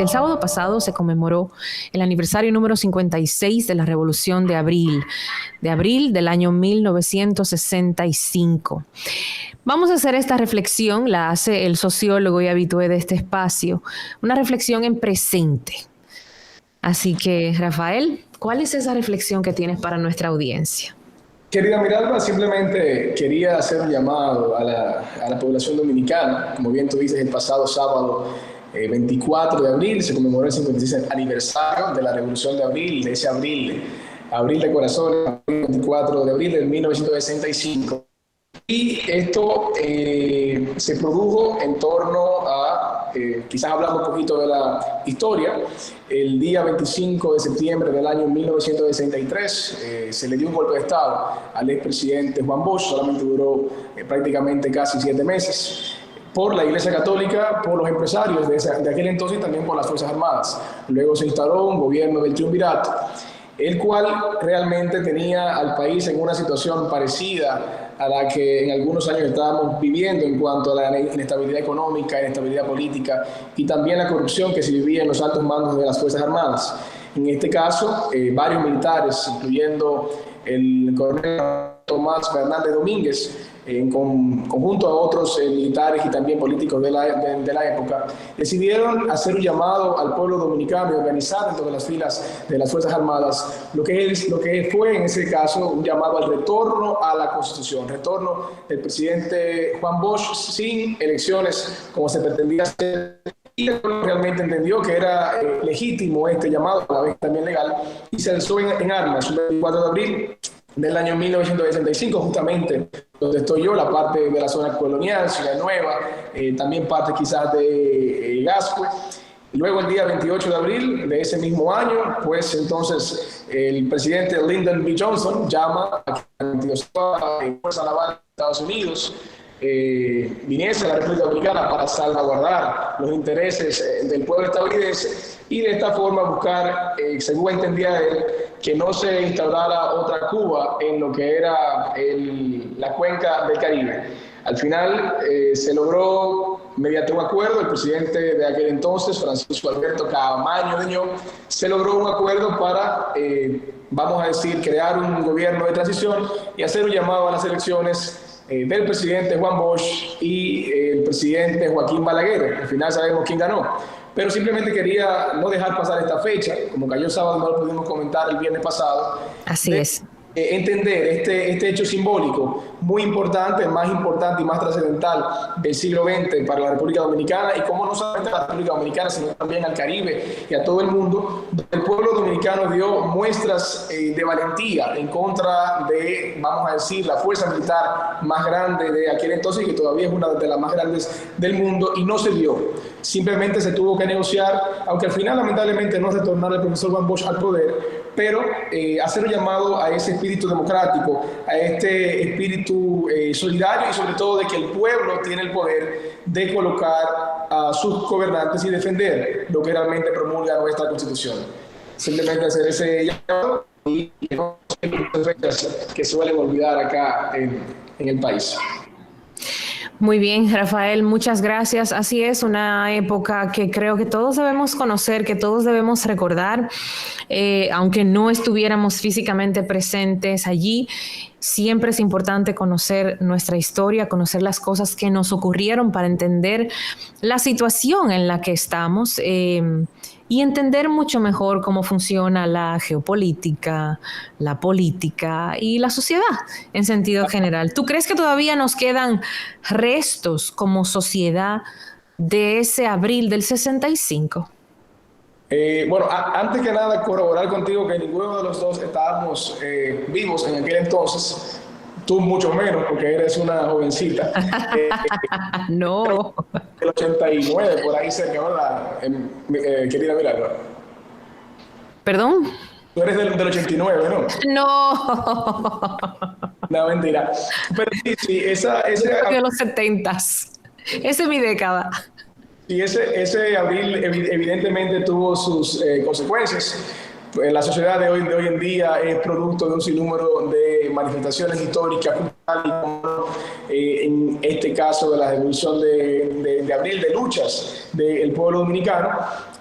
El sábado pasado se conmemoró el aniversario número 56 de la Revolución de Abril del año 1965. Vamos a hacer esta reflexión, la hace el sociólogo y habitué de este espacio, una reflexión en presente. Así que, Rafael, ¿cuál es esa reflexión que tienes para nuestra audiencia? Querida Miralba, simplemente quería hacer un llamado a la población dominicana. Como bien tú dices, el pasado sábado 24 de abril se conmemoró el 56 aniversario de la Revolución de Abril, de ese abril de corazones, 24 de abril de 1965. Y esto se produjo en torno a, quizás hablando un poquito de la historia, el día 25 de septiembre del año 1963 se le dio un golpe de Estado al expresidente Juan Bosch, solamente duró prácticamente casi 7 meses, por la Iglesia Católica, por los empresarios de aquel entonces y también por las Fuerzas Armadas. Luego se instaló un gobierno del triunvirato, el cual realmente tenía al país en una situación parecida a la que en algunos años estábamos viviendo en cuanto a la inestabilidad económica, inestabilidad política y también la corrupción que se vivía en los altos mandos de las Fuerzas Armadas. En este caso, varios militares, incluyendo el coronel Tomás Fernández Domínguez, en conjunto a otros militares y también políticos de la época, decidieron hacer un llamado al pueblo dominicano y organizar dentro de las filas de las Fuerzas Armadas lo que fue en ese caso un llamado al retorno a la Constitución, retorno del presidente Juan Bosch sin elecciones como se pretendía hacer. Y realmente entendió que era legítimo este llamado, a la vez también legal, y se alzó en armas el 24 de abril del año 1965, justamente donde estoy yo, la parte de la zona colonial, Ciudad Nueva, también parte quizás de Gascue. Luego, el día 28 de abril de ese mismo año, pues entonces el presidente Lyndon B. Johnson llama a que la 22ª Fuerza Naval de Estados Unidos viniese a la República Dominicana para salvaguardar los intereses del pueblo estadounidense y de esta forma buscar, según entendía él, que no se instaurara otra Cuba en lo que era la cuenca del Caribe. Al final se logró, mediante un acuerdo, el presidente de aquel entonces, Francisco Alberto Camaño Deñó, se logró un acuerdo para, vamos a decir, crear un gobierno de transición y hacer un llamado a las elecciones del presidente Juan Bosch y el presidente Joaquín Balaguer. Al final sabemos quién ganó. Pero simplemente quería no dejar pasar esta fecha, como cayó sábado, no lo pudimos comentar el viernes pasado. Así es. Entender este hecho simbólico muy importante, el más importante y más trascendental del siglo XX para la República Dominicana y como no solamente a la República Dominicana, sino también al Caribe y a todo el mundo, donde el pueblo dominicano dio muestras de valentía en contra de, vamos a decir, la fuerza militar más grande de aquel entonces y que todavía es una de las más grandes del mundo y no se dio. Simplemente se tuvo que negociar, aunque al final lamentablemente no retornara el profesor Juan Bosch al poder, pero hacer un llamado a ese espíritu democrático, a este espíritu solidario y sobre todo de que el pueblo tiene el poder de colocar a sus gobernantes y defender lo que realmente promulga nuestra Constitución. Simplemente hacer ese llamado y no fechas que suelen olvidar acá en el país. Muy bien, Rafael, muchas gracias. Así es, una época que creo que todos debemos conocer, que todos debemos recordar, aunque no estuviéramos físicamente presentes allí. Siempre es importante conocer nuestra historia, conocer las cosas que nos ocurrieron para entender la situación en la que estamos y entender mucho mejor cómo funciona la geopolítica, la política y la sociedad en sentido general. ¿Tú crees que todavía nos quedan restos como sociedad de ese abril del 65? Bueno, antes que nada, corroborar contigo que ninguno de los dos estábamos vivos en aquel entonces. Tú mucho menos, porque eres una jovencita. No. El 89, por ahí cerca, ¿verdad? Querida Milagro. ¿Perdón? Tú eres del 89, ¿no? No. No, mentira. Pero sí, ese de los 70s. Esa es mi década. Y ese abril evidentemente tuvo sus consecuencias. La sociedad de hoy en día es producto de un sinnúmero de manifestaciones históricas, en este caso de la Revolución de Abril, de luchas del pueblo dominicano,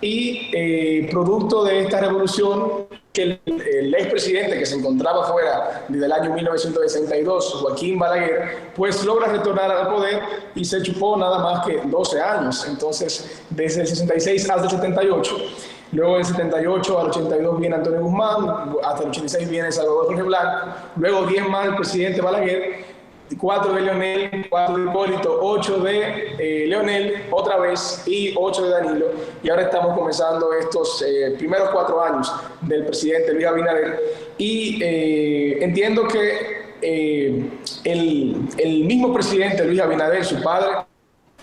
y producto de esta revolución, que el expresidente que se encontraba fuera desde el año 1962, Joaquín Balaguer, pues logra retornar al poder y se chupó nada más que 12 años. Entonces, desde el 66 hasta el 78, luego del 78 al 82 viene Antonio Guzmán, hasta el 86 viene Salvador Jorge Blanco, luego 10 más el presidente Balaguer, 4 de Leonel, 4 de Hipólito, 8 de Leonel, otra vez, y 8 de Danilo. Y ahora estamos comenzando estos primeros 4 años del presidente Luis Abinader. Y entiendo que el mismo presidente Luis Abinader, su padre,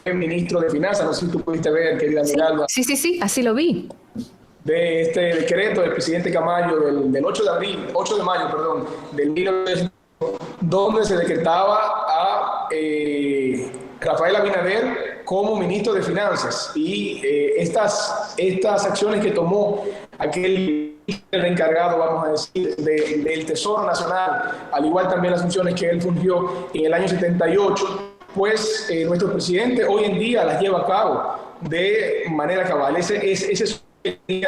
es ministro de Finanzas. No sé si tú pudiste ver, querida Miralba. Sí, así lo vi. De este decreto del presidente Camayo del 8 de mayo, perdón, del 1900, donde se decretaba a Rafael Abinader como ministro de Finanzas, y estas acciones que tomó aquel encargado, vamos a decir, del Tesoro Nacional, al igual también las funciones que él fungió en el año 78, pues nuestro presidente hoy en día las lleva a cabo de manera cabal. Ese es un país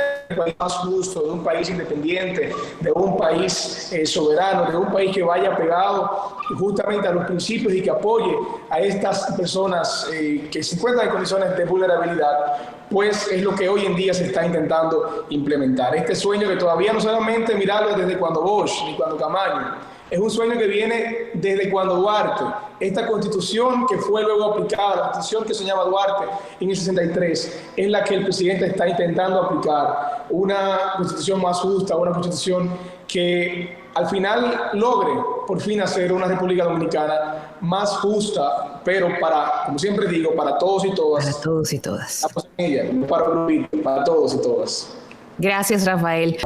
más justo, de un país independiente, de un país soberano, de un país que vaya pegado justamente a los principios y que apoye a estas personas que se encuentran en condiciones de vulnerabilidad, pues es lo que hoy en día se está intentando implementar. Este sueño que todavía no solamente mirarlo desde cuando Bosch ni cuando Camaño, es un sueño que viene desde cuando Duarte. Esta constitución que fue luego aplicada, la constitución que soñaba Duarte en el 63, es la que el presidente está intentando aplicar. Una constitución más justa, una constitución que al final logre por fin hacer una República Dominicana más justa, pero para, como siempre digo, para todos y todas. Para todos y todas. Para todos y todas. Gracias, Rafael.